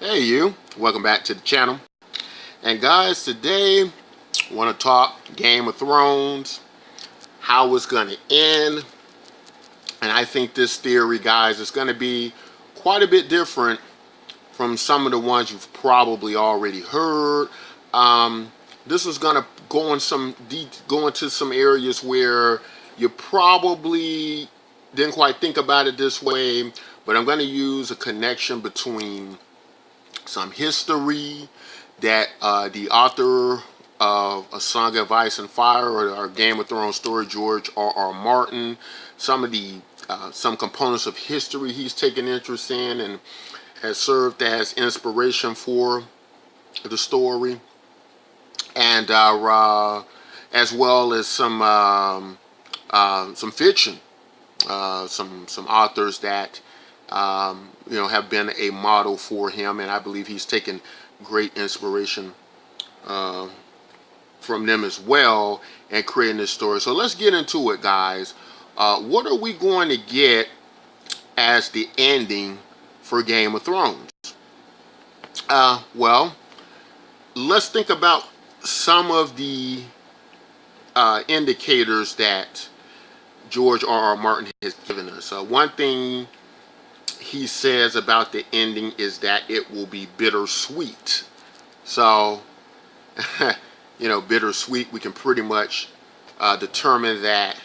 Hey you, welcome back to the channel. And guys, today I want to talk Game of Thrones, how it's going to end. And I think this theory, guys, is going to be quite a bit different from some of the ones you've probably already heard. This is going to go into some areas where you probably didn't quite think about it this way, but I'm going to use a connection between some history that the author of A Song of Ice and Fire or our Game of Thrones story, George R.R. Martin, some components of history he's taken interest in and has served as inspiration for the story, and as well as some fiction, some authors that have been a model for him, and I believe he's taken great inspiration uh, from them as well and creating this story. So let's get into it, guys. What are we going to get as the ending for Game of Thrones? Well, let's think about some of the indicators that George R.R. Martin has given us. One thing he says about the ending is that it will be bittersweet. So, bittersweet, we can pretty much determine that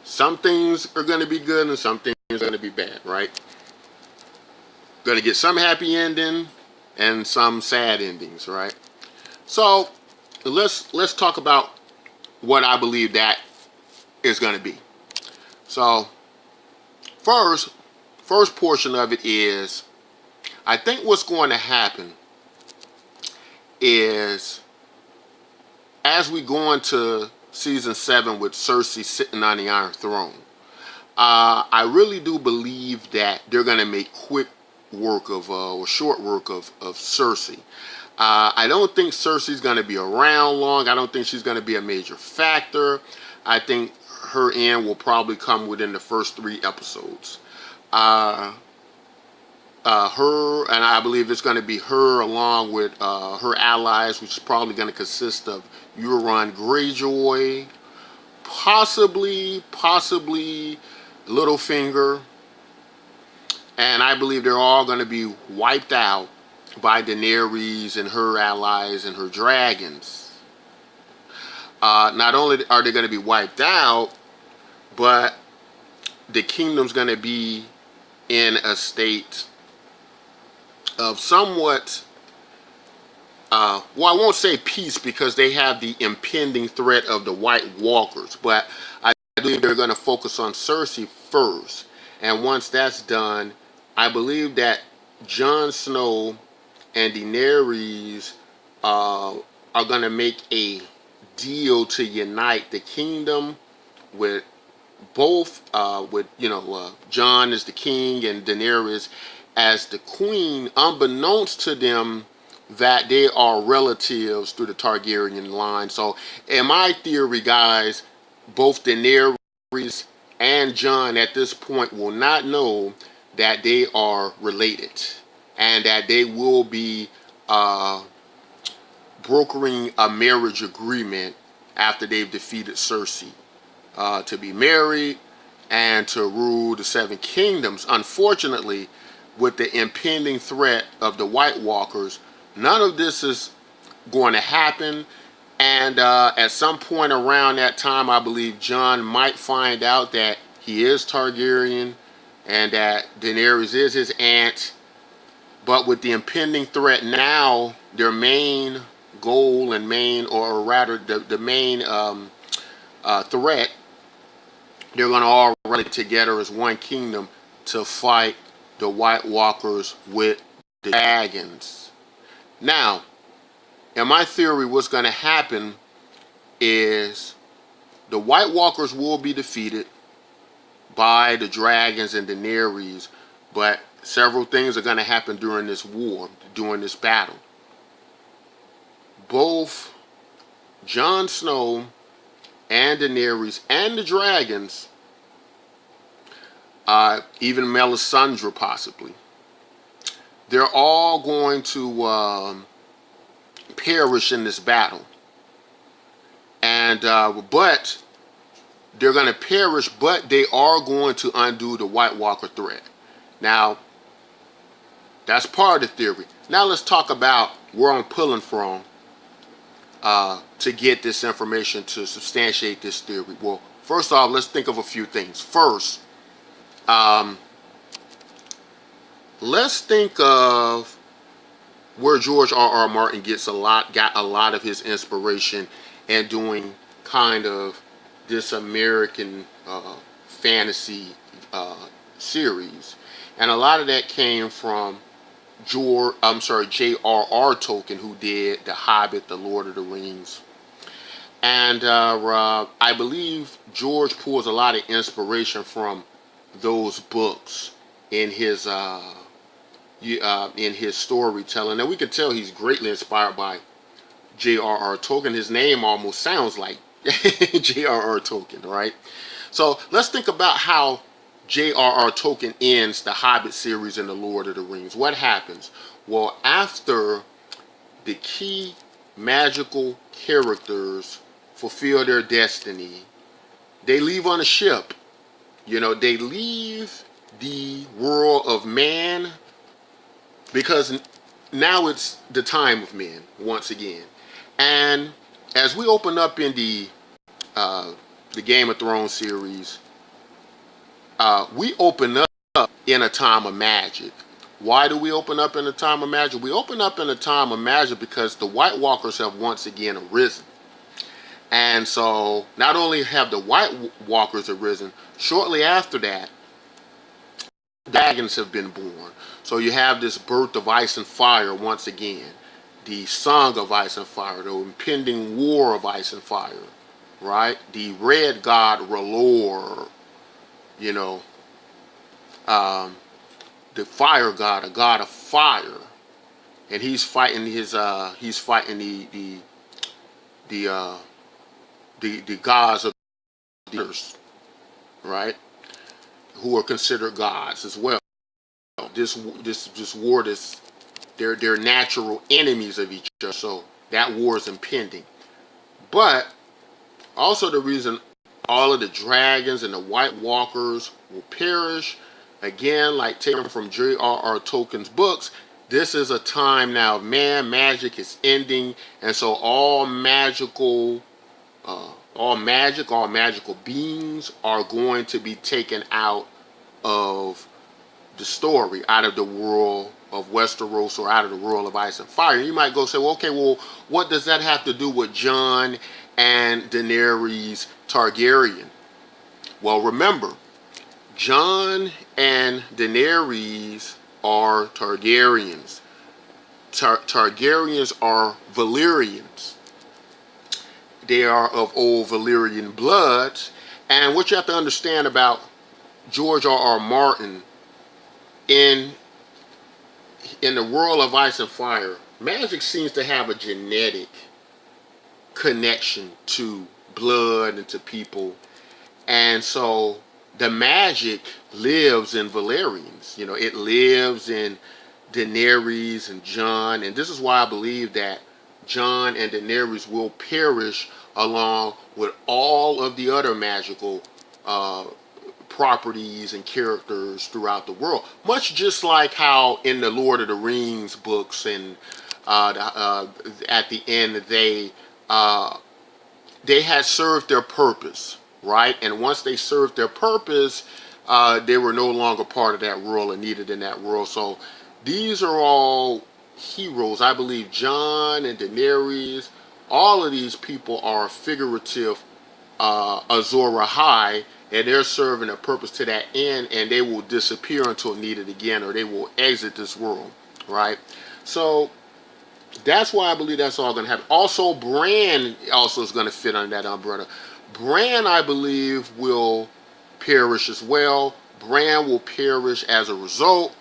some things are going to be good and some things are going to be bad, right? Going to get some happy ending and some sad endings, right? So, let's talk about what I believe that is going to be. So, first portion of it is, I think what's going to happen is, as we go into season 7 with Cersei sitting on the Iron Throne, I really do believe that they're going to make quick work of, or short work of Cersei. I don't think Cersei's going to be around long. I don't think she's going to be a major factor. I think her end will probably come within the first 3 episodes. Her, and I believe it's going to be her along with her allies, which is probably going to consist of Euron Greyjoy, possibly Littlefinger, and I believe they're all going to be wiped out by Daenerys and her allies and her dragons. Not only are they going to be wiped out, but the kingdom's going to be in a state of somewhat, I won't say peace because they have the impending threat of the White Walkers, but I believe they're going to focus on Cersei first. And once that's done, I believe that Jon Snow and Daenerys are going to make a deal to unite the kingdom with both, Jon as the king and Daenerys as the queen, unbeknownst to them that they are relatives through the Targaryen line. So in my theory, guys, both Daenerys and Jon at this point will not know that they are related and that they will be brokering a marriage agreement after they've defeated Cersei to be married and to rule the Seven Kingdoms. Unfortunately, with the impending threat of the White Walkers, none of this is going to happen. And at some point around that time, I believe Jon might find out that he is Targaryen and that Daenerys is his aunt. But with the impending threat now, their main goal and or rather the main threat, they're going to all rally together as one kingdom to fight the White Walkers with the dragons. Now, in my theory, what's going to happen is the White Walkers will be defeated by the dragons and Daenerys, but several things are going to happen during this war, during this battle. Both Jon Snow and Daenerys and the dragons, even Melisandre possibly, they're all going to perish in this battle. And but they're going to perish, but they are going to undo the White Walker threat. Now, that's part of the theory. Now let's talk about where I'm pulling from to get this information to substantiate this theory. Well, first off, let's think of a few things. First, let's think of where George R.R. Martin got a lot of his inspiration in doing kind of this American fantasy series, and a lot of that came from J.R.R. Tolkien, who did The Hobbit, The Lord of the Rings, and I believe George pulls a lot of inspiration from those books in his storytelling. Now we can tell he's greatly inspired by J.R.R. Tolkien. His name almost sounds like J.R.R. Tolkien, right? So let's think about how J.R.R. Tolkien ends the Hobbit series and the Lord of the Rings. What happens? Well, after the key magical characters fulfill their destiny, they leave on a ship. They leave the world of man, because now it's the time of men once again. And as we open up in the Game of Thrones series, we open up in a time of magic. Why do we open up in a time of magic? We open up in a time of magic because the White Walkers have once again arisen. And so not only have the White Walkers arisen, shortly after that, dragons have been born. So you have this birth of ice and fire once again. The song of ice and fire, the impending war of ice and fire, right? The red god R'hllor, the fire god, a god of fire, and he's fighting the gods of the earth, right? Who are considered gods as well. This war, they're natural enemies of each other, so that war is impending. But also the reason all of the dragons and the White Walkers will perish, again, like taken from J.R.R. Tolkien's books, this is a time now of magic is ending, and so all magical beings are going to be taken out of the story, out of the world of Westeros, or out of the world of ice and fire. And you might go say, well, okay, well, what does that have to do with Jon and Daenerys Targaryen? Well, remember, Jon and Daenerys are Targaryens. Targaryens are Valyrians. They are of old Valyrian blood. And what you have to understand about George R.R. Martin, in the world of ice and fire, magic seems to have a genetic connection to blood and to people. And so the magic lives in Valyrians. It lives in Daenerys and Jon. And this is why I believe that Jon and Daenerys will perish along with all of the other magical properties and characters throughout the world. Much just like how in the Lord of the Rings books, and at the end they had served their purpose, right? And once they served their purpose, they were no longer part of that world and needed in that world. So these are all heroes. I believe Jon and Daenerys, all of these people are figurative Azor Ahai, and they're serving a purpose to that end, and they will disappear until needed again, or they will exit this world, right? So that's why I believe that's all going to happen. Also, Bran also is going to fit under that umbrella. Bran, I believe, will perish as well. Bran will perish as a result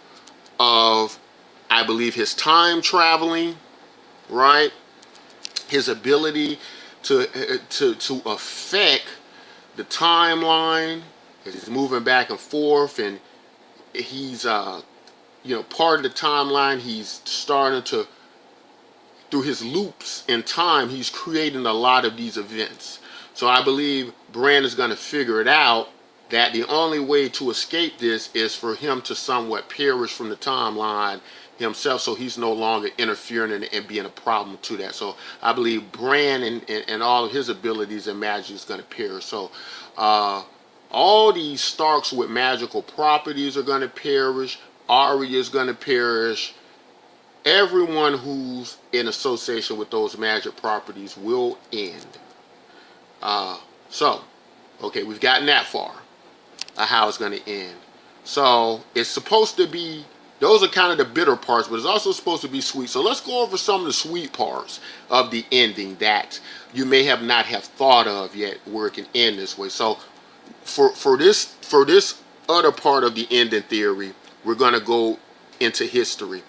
of, I believe, his time traveling, right? His ability to affect the timeline. He's moving back and forth, and he's part of the timeline, he's starting to, through his loops in time, he's creating a lot of these events. So I believe Bran is going to figure it out that the only way to escape this is for him to somewhat perish from the timeline himself, so he's no longer interfering and being a problem to that. So I believe Bran and all of his abilities and magic is going to perish. So all these Starks with magical properties are going to perish. Arya is going to perish. Everyone who's in association with those magic properties will end. Okay, we've gotten that far. How it's going to end. So it's supposed to be, those are kind of the bitter parts, but it's also supposed to be sweet. So let's go over some of the sweet parts of the ending that you may have not have thought of yet, where it can end this way. So for this other part of the ending theory, we're going to go into history,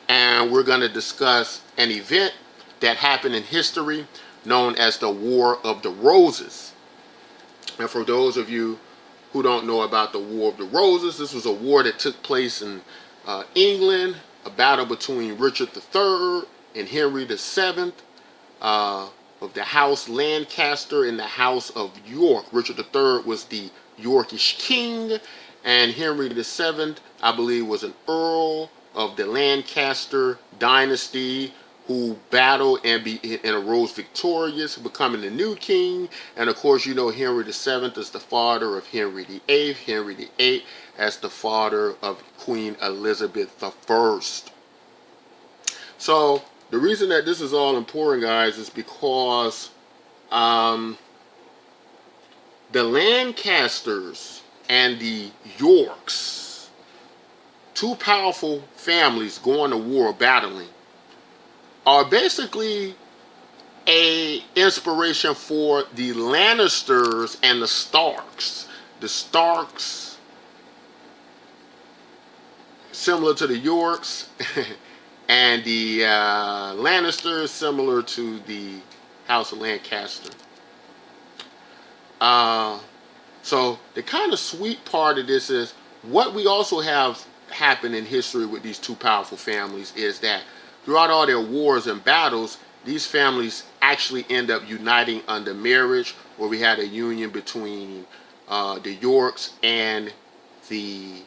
and we're going to discuss an event that happened in history known as the War of the Roses. And for those of you who don't know about the War of the Roses, this was a war that took place in England, a battle between Richard III and Henry VII of the House Lancaster and the House of York. Richard III was the Yorkish king, and Henry VII, I believe, was an earl of the Lancaster dynasty, who battled and arose victorious, becoming the new king. And of course, Henry VII is the father of Henry VIII. Henry VIII as the father of Queen Elizabeth I. So the reason that this is all important, guys, is because the Lancasters and the Yorks, two powerful families going to war, battling, are basically a inspiration for the Lannisters and the Starks. The Starks, similar to the Yorks, and the Lannisters, similar to the House of Lancaster. So the kind of sweet part of this is, what we also have happened in history with these two powerful families is that throughout all their wars and battles, these families actually end up uniting under marriage, where we had a union between the Yorks and the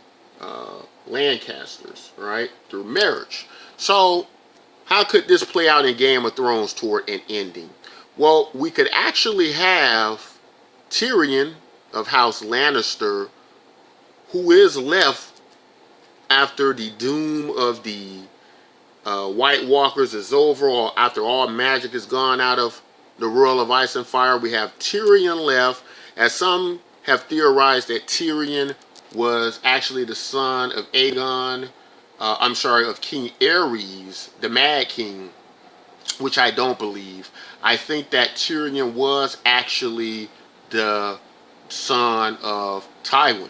Lancasters, right, through marriage. So how could this play out in Game of Thrones toward an ending? Well, we could actually have Tyrion of House Lannister, who is left after the doom of the White Walkers is over, or after all magic is gone out of the World of Ice and Fire. We have Tyrion left, as some have theorized that Tyrion was actually the son of of King Aerys, the Mad King, which I don't believe. I think that Tyrion was actually the son of Tywin.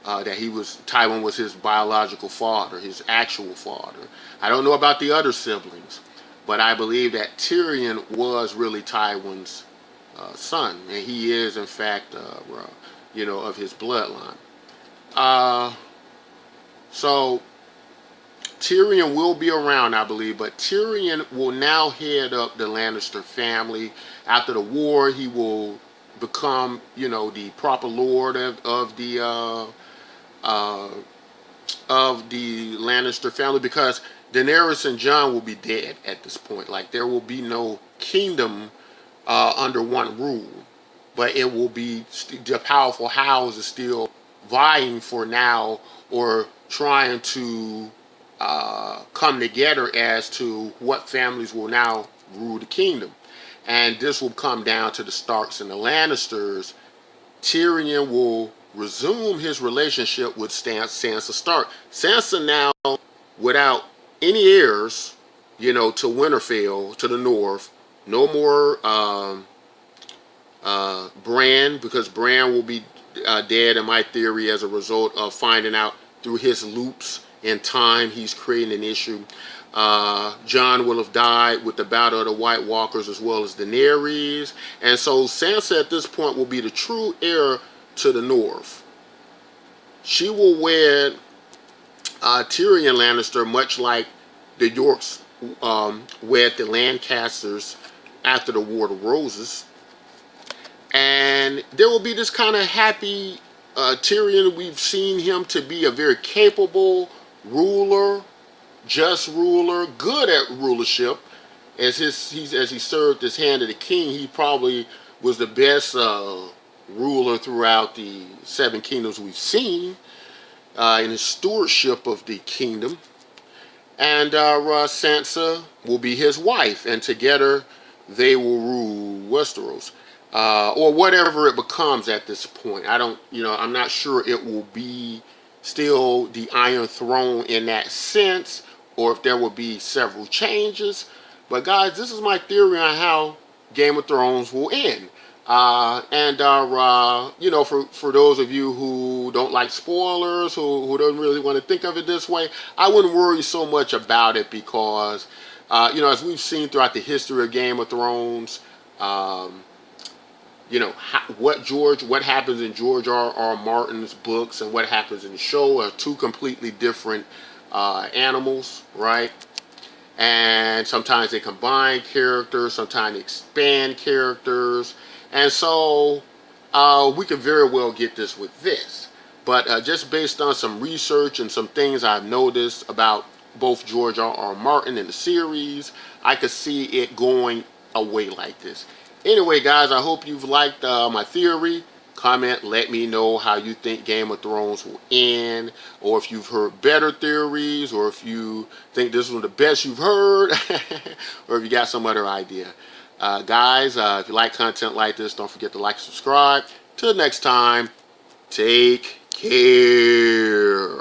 Tywin was his biological father, his actual father. I don't know about the other siblings, but I believe that Tyrion was really Tywin's son, and he is, in fact, of his bloodline. So Tyrion will be around, I believe, but Tyrion will now head up the Lannister family. After the war, he will become, the proper lord of the Lannister family, because Daenerys and Jon will be dead at this point. Like, there will be no kingdom under one rule, but it will be the powerful house is still vying for now, or trying to come together as to what families will now rule the kingdom. And this will come down to the Starks and the Lannisters. Tyrion will resume his relationship with Sansa Stark. Sansa now, without any heirs, to Winterfell, to the north. No more Bran, because Bran will be dead, in my theory, as a result of finding out through his loops in time he's creating an issue. Jon will have died with the battle of the White Walkers, as well as Daenerys. And so Sansa at this point will be the true heir to the north. She will wed Tyrion Lannister, much like the Yorks wed the Lancasters after the War of the Roses. And there will be this kind of happy Tyrion. We've seen him to be a very capable ruler, just ruler, good at rulership. As he served as hand of the king, he probably was the best ruler throughout the Seven Kingdoms we've seen in his stewardship of the kingdom. And Sansa will be his wife, and together they will rule Westeros, or whatever it becomes at this point. I'm not sure it will be still the Iron Throne in that sense, or if there will be several changes. But guys, this is my theory on how Game of Thrones will end. For those of you who don't like spoilers, who don't really want to think of it this way, I wouldn't worry so much about it because, as we've seen throughout the history of Game of Thrones, what happens in George R. Martin's books and what happens in the show are two completely different animals, right? And sometimes they combine characters, sometimes they expand characters. And so we could very well get this with this. But just based on some research and some things I've noticed about both George R. Martin and the series, I could see it going away like this. Anyway, guys, I hope you've liked my theory. Comment, let me know how you think Game of Thrones will end, or if you've heard better theories, or if you think this was the best you've heard, or if you got some other idea. Guys, if you like content like this, don't forget to like and subscribe. Till next time, take care.